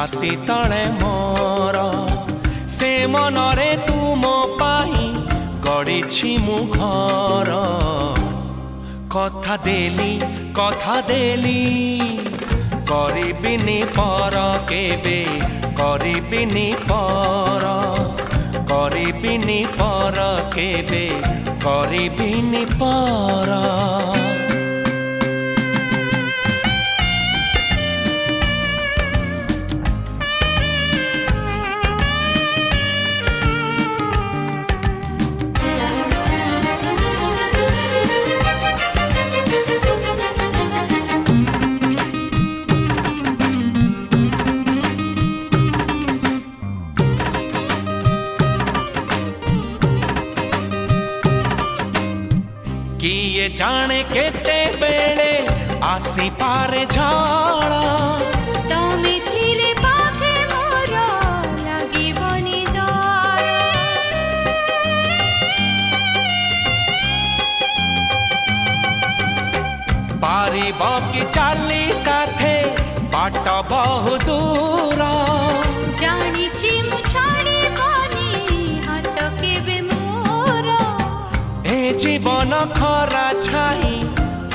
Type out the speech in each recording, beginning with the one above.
छाती तले मोर से मनरे तुम पाई गढ़ी मु घर कथा देली करिबिनी पर केबे करिबिनी पर केबे करिबिनी पर किए जाने केते बेले आसी पारे झाड़ा तमे थिले पाखे मोर लागिबनी डर पारिब कि चाली साथे बाट बहु दूर जानिछि मु छाड़िबनी हाथ केबे मोर ए जीवन खरा छाई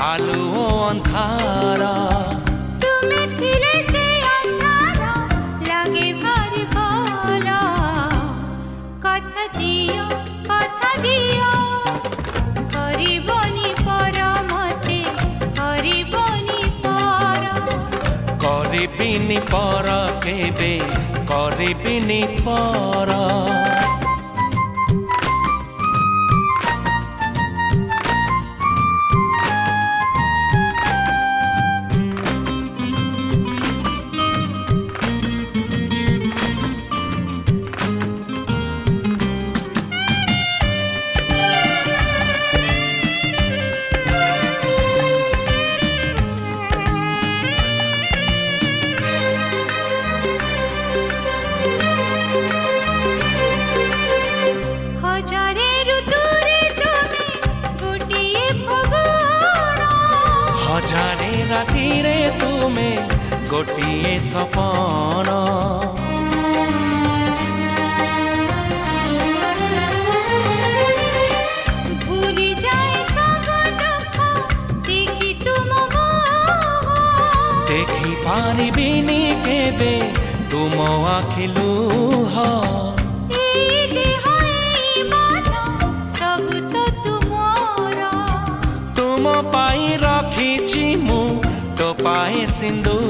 आलु अंधारा तुमे थिले से अंधारा लागे भारी भल कथा दियो करिबनी पर मते करिबनी पर करिबिनी पर केबे करिबिनी पर हजारे राती रे तुमे गोटिए सपन भूली जाए सब दुख देखी तुम देखी पारिबिनी केबे तुम आखि लुह सब तो तुमरा तुम पाई रखी मु तो पाए सिंदूर